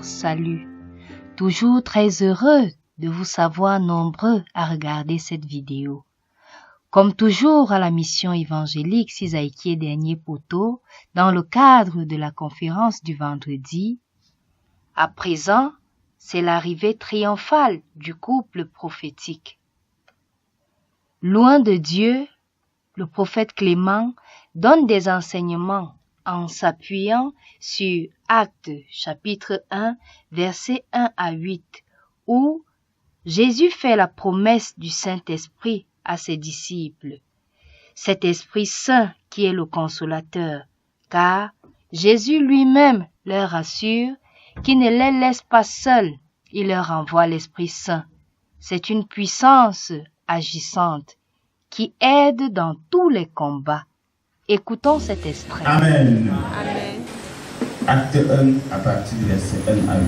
Salut. Toujours très heureux de vous savoir nombreux à regarder cette vidéo. Comme toujours à la mission évangélique Sisaïkié Dernier Poteau, dans le cadre de la conférence du vendredi, à présent, c'est l'arrivée triomphale du couple prophétique. Loin de Dieu, le prophète Clément donne des enseignements en s'appuyant sur Actes chapitre 1, versets 1 à 8, où Jésus fait la promesse du Saint-Esprit à ses disciples. Cet Esprit Saint qui est le consolateur, car Jésus lui-même leur assure qu'il ne les laisse pas seuls, il leur envoie l'Esprit Saint. C'est une puissance agissante qui aide dans tous les combats. Écoutons cet extrait. Amen. Amen. Acte 1 à partir du verset 1 à 8.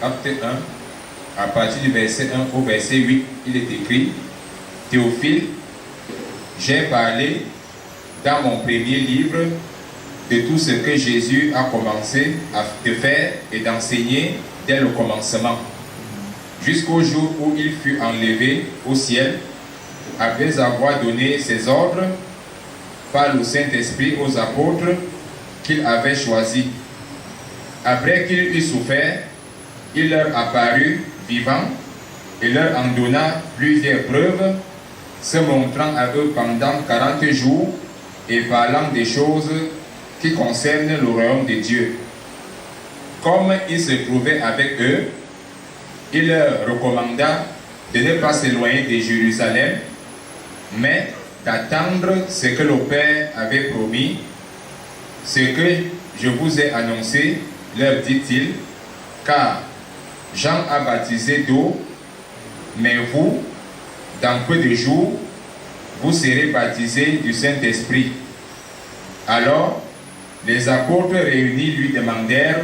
Acte 1, à partir du verset 1 au verset 8, il est écrit: Théophile, j'ai parlé dans mon premier livre de tout ce que Jésus a commencé de faire et d'enseigner dès le commencement, jusqu'au jour où il fut enlevé au ciel, après avoir donné ses ordres par le Saint-Esprit aux apôtres qu'il avait choisis. Après qu'il eut souffert, il leur apparut vivant et leur en donna plusieurs preuves, se montrant à eux pendant 40 jours et parlant des choses qui concernent le royaume de Dieu. Comme il se trouvait avec eux, il leur recommanda de ne pas s'éloigner de Jérusalem, mais d'attendre ce que le Père avait promis, ce que je vous ai annoncé, leur dit-il, car Jean a baptisé d'eau, mais vous, dans peu de jours, vous serez baptisés du Saint-Esprit. Alors, les apôtres réunis lui demandèrent: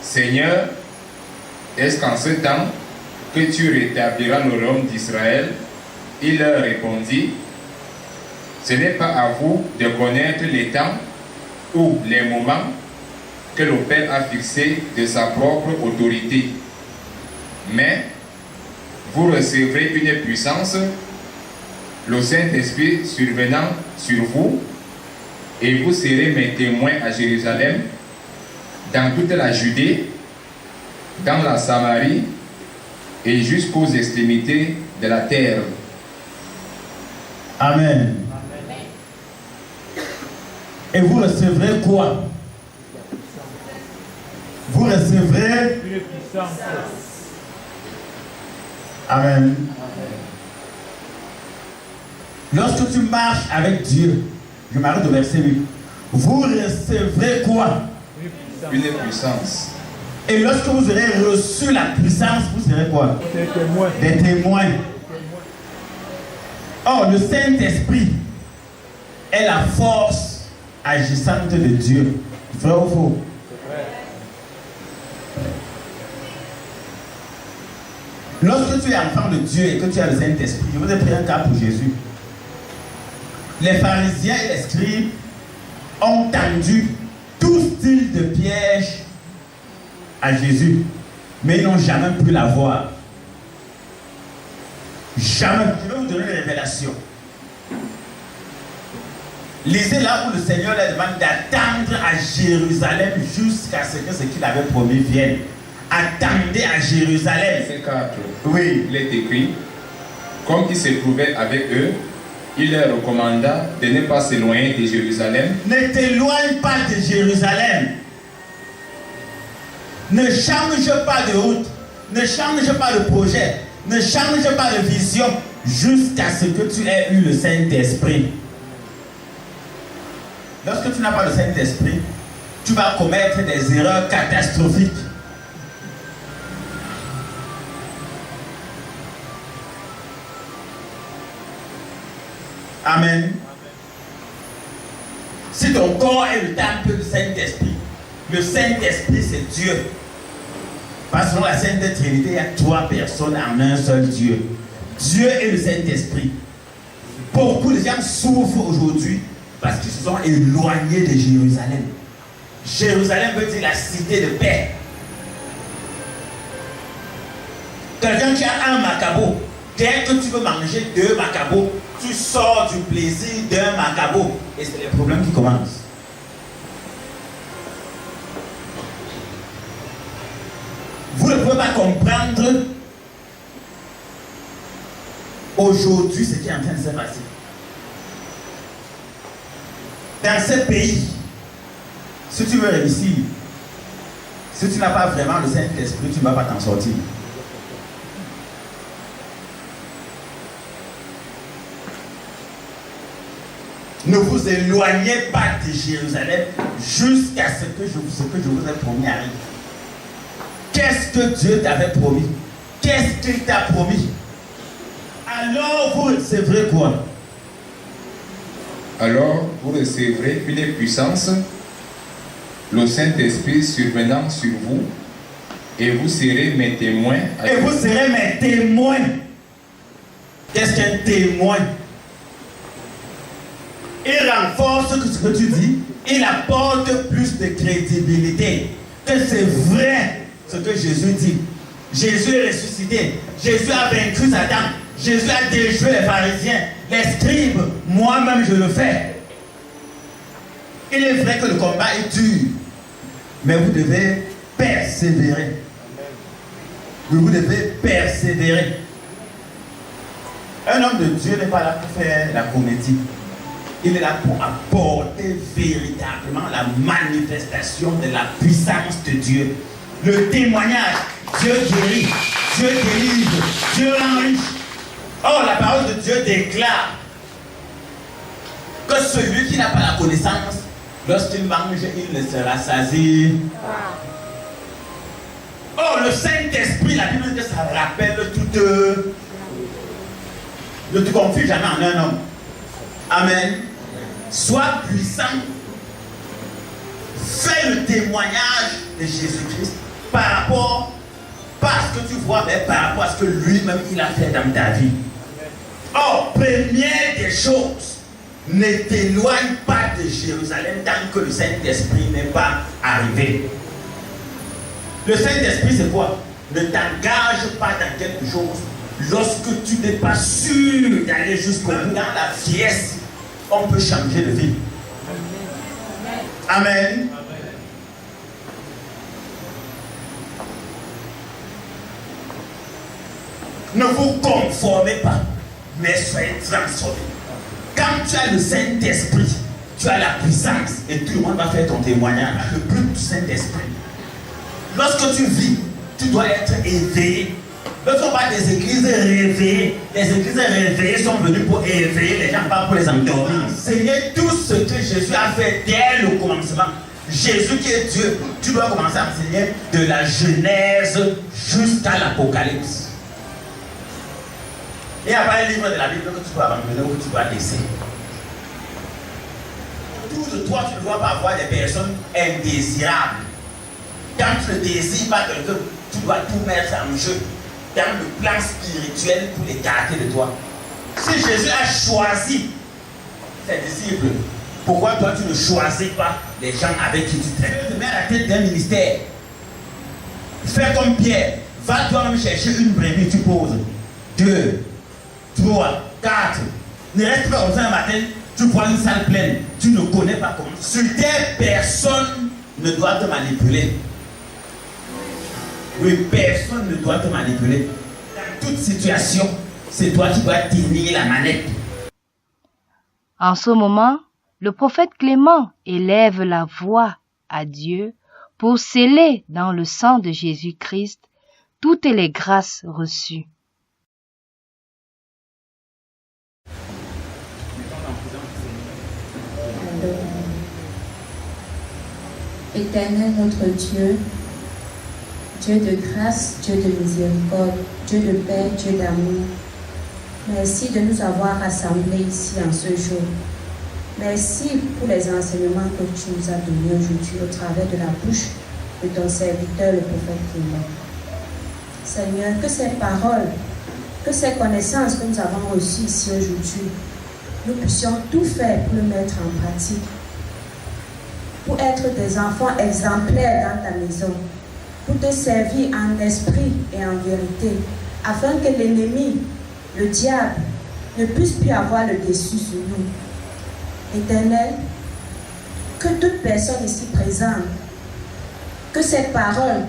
Seigneur, est-ce qu'en ce temps que tu rétabliras le royaume d'Israël? Il leur répondit: ce n'est pas à vous de connaître les temps ou les moments que le Père a fixés de sa propre autorité. Mais vous recevrez une puissance, le Saint-Esprit survenant sur vous, et vous serez mes témoins à Jérusalem, dans toute la Judée, dans la Samarie et jusqu'aux extrémités de la terre. Amen. Et vous recevrez quoi? Vous recevrez Une puissance. Amen. Lorsque tu marches avec Dieu, je m'arrête au verset 8. Vous recevrez quoi? Une puissance. Et lorsque vous aurez reçu la puissance, vous serez quoi? Des témoins. Des témoins. Or, le Saint-Esprit est la force agissante de Dieu. Vrai ou faux? Lorsque tu es enfant de Dieu et que tu as le Saint-Esprit, je vous ai pris un cas pour Jésus. Les pharisiens et les scribes ont tendu tout style de piège à Jésus, mais ils n'ont jamais pu l'avoir. Jamais. Je vais vous donner une révélation. Lisez là où le Seigneur leur demande d'attendre à Jérusalem jusqu'à ce que ce qu'il avait promis vienne. Attendez à Jérusalem. Verset 4. Oui. Il est écrit, comme il se trouvait avec eux, il leur recommanda de ne pas s'éloigner de Jérusalem. Ne t'éloigne pas de Jérusalem. Ne change pas de route. Ne change pas de projet. Ne change pas de vision jusqu'à ce que tu aies eu le Saint-Esprit. Lorsque tu n'as pas le Saint-Esprit, tu vas commettre des erreurs catastrophiques. Amen. Si ton corps est le temple du Saint-Esprit, le Saint-Esprit c'est Dieu. Parce que dans la Sainte Trinité, il y a 3 personnes en un seul Dieu. Dieu est le Saint-Esprit. Beaucoup de gens souffrent aujourd'hui parce qu'ils se sont éloignés de Jérusalem. Jérusalem veut dire la cité de paix. Quelqu'un qui a un macabo, dès que tu veux manger 2 macabos, tu sors du plaisir d'un macabo. Et c'est le problème qui commence. Vous ne pouvez pas comprendre aujourd'hui ce qui est en train de se passer. Dans ce pays, si tu veux réussir, si tu n'as pas vraiment le Saint-Esprit, tu ne vas pas t'en sortir. Ne vous éloignez pas de Jérusalem jusqu'à ce que je vous ai promis arrive. Qu'est-ce que Dieu t'avait promis? Qu'est-ce qu'il t'a promis? Alors vous recevrez quoi? Alors vous recevrez une puissance, le Saint-Esprit survenant sur vous, et vous serez mes témoins. Et vous serez mes témoins. Qu'est-ce qu'un témoin? Il renforce ce que tu dis, il apporte plus de crédibilité. Que c'est vrai ce que Jésus dit. Jésus est ressuscité. Jésus a vaincu Satan. Jésus a déjoué les pharisiens, les scribes. Moi-même, je le fais. Il est vrai que le combat est dur, mais vous devez persévérer. Vous devez persévérer. Un homme de Dieu n'est pas là pour faire la comédie. Il est là pour apporter véritablement la manifestation de la puissance de Dieu. Le témoignage, Dieu guérit, Dieu délivre, Dieu rend riche. Or, la parole de Dieu déclare que celui qui n'a pas la connaissance, lorsqu'il mange, il ne sera sasi. Or, le Saint-Esprit, la Bible dit que ça rappelle toute. Ne te confie jamais en un homme. Amen. Sois puissant. Fais le témoignage de Jésus-Christ par rapport, pas à ce que tu vois, mais par rapport à ce que lui-même il a fait dans ta vie. Or, première des choses, ne t'éloigne pas de Jérusalem tant que le Saint-Esprit n'est pas arrivé. Le Saint-Esprit, c'est quoi? Ne t'engage pas dans quelque chose lorsque tu n'es pas sûr d'aller jusqu'au bout. Dans la vieillesse, on peut changer de vie. Amen. Ne vous conformez pas, mais soyez transformés. Quand tu as le Saint-Esprit, tu as la puissance et tout le monde va faire ton témoignage. Le but du Saint-Esprit. Lorsque tu vis, tu dois être éveillé. Lorsqu'on parle des églises réveillées, les églises réveillées sont venues pour éveiller les gens, pas pour les endormir. Enseigner tout ce que Jésus a fait dès le commencement. Jésus qui est Dieu, tu dois commencer à enseigner de la Genèse jusqu'à l'Apocalypse. Il n'y a pas un livre de la Bible que tu peux abandonner ou que tu dois laisser. autour de toi, tu ne dois pas avoir des personnes indésirables. Quand tu ne désires pas quelqu'un, tu dois tout mettre en jeu dans le plan spirituel pour l'écarter de toi. Si Jésus a choisi ses disciples, pourquoi toi tu ne choisis pas les gens avec qui tu traites? Tu te mets à la tête d'un ministère. Fais comme Pierre. Va toi-même chercher une brebis, tu poses. 2, 3, 4. Ne reste pas comme ça un matin, tu prends une salle pleine. Tu ne connais pas comment. Sur terre, personne ne doit te manipuler. Oui, personne ne doit te manipuler. Dans toute situation, c'est toi qui dois tenir la manette. En ce moment, le prophète Clément élève la voix à Dieu pour sceller dans le sang de Jésus-Christ toutes les grâces reçues. Éternel notre Dieu, Dieu de grâce, Dieu de miséricorde, Dieu de paix, Dieu d'amour, merci de nous avoir rassemblés ici en ce jour. Merci pour les enseignements que tu nous as donnés aujourd'hui au travers de la bouche de ton serviteur, le prophète Clément. Seigneur, que ces paroles, que ces connaissances que nous avons reçues ici aujourd'hui, nous puissions tout faire pour le mettre en pratique, pour être des enfants exemplaires dans ta maison, pour te servir en esprit et en vérité, afin que l'ennemi, le diable, ne puisse plus avoir le dessus sur nous. Éternel, que toute personne ici présente, que ces paroles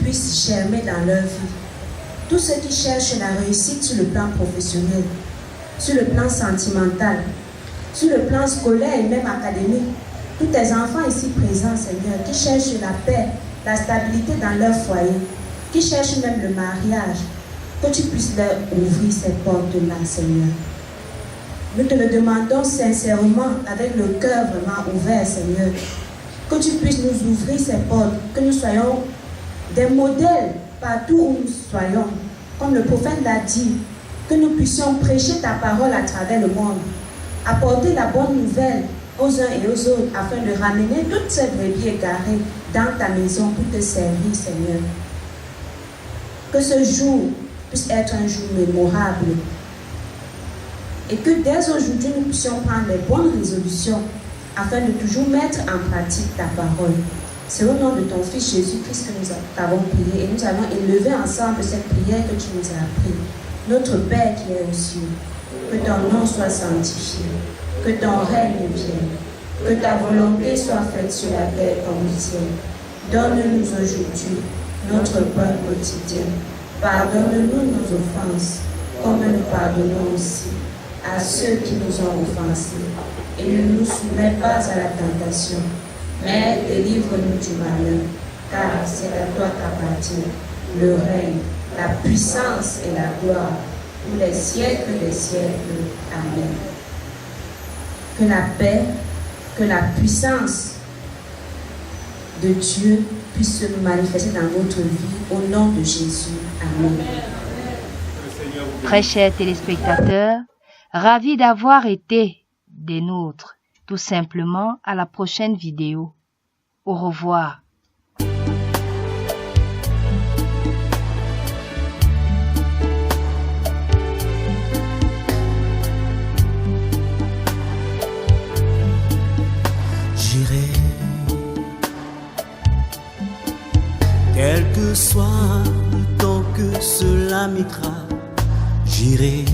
puissent germer dans leur vie. Tous ceux qui cherchent la réussite sur le plan professionnel, sur le plan sentimental, sur le plan scolaire et même académique, tous tes enfants ici présents, Seigneur, qui cherchent la paix, la stabilité dans leur foyer, qui cherchent même le mariage, que tu puisses leur ouvrir ces portes-là, Seigneur. Nous te le demandons sincèrement, avec le cœur vraiment ouvert, Seigneur, que tu puisses nous ouvrir ces portes, que nous soyons des modèles partout où nous soyons. Comme le prophète l'a dit, que nous puissions prêcher ta parole à travers le monde, apporter la bonne nouvelle aux uns et aux autres, afin de ramener toutes ces brebis égarées dans ta maison pour te servir, Seigneur. Que ce jour puisse être un jour mémorable, et que dès aujourd'hui nous puissions prendre les bonnes résolutions afin de toujours mettre en pratique ta parole. C'est au nom de ton Fils Jésus-Christ que nous t'avons prié et nous allons élever ensemble cette prière que tu nous as appris. Notre Père qui est aux cieux, que ton nom soit sanctifié, que ton règne vienne, que ta volonté soit faite sur la terre comme au ciel. Donne-nous aujourd'hui notre pain quotidien. Pardonne-nous nos offenses, comme nous pardonnons aussi à ceux qui nous ont offensés. Et ne nous soumets pas à la tentation, mais délivre-nous du malheur, car c'est à toi qu'appartient le règne, la puissance et la gloire pour les siècles des siècles. Amen. Que la paix, que la puissance de Dieu puisse se manifester dans votre vie au nom de Jésus. Amen. Très chers téléspectateurs, ravis d'avoir été des nôtres. Tout simplement, à la prochaine vidéo. Au revoir. J'irai, quel que soit le temps que cela mettra, j'irai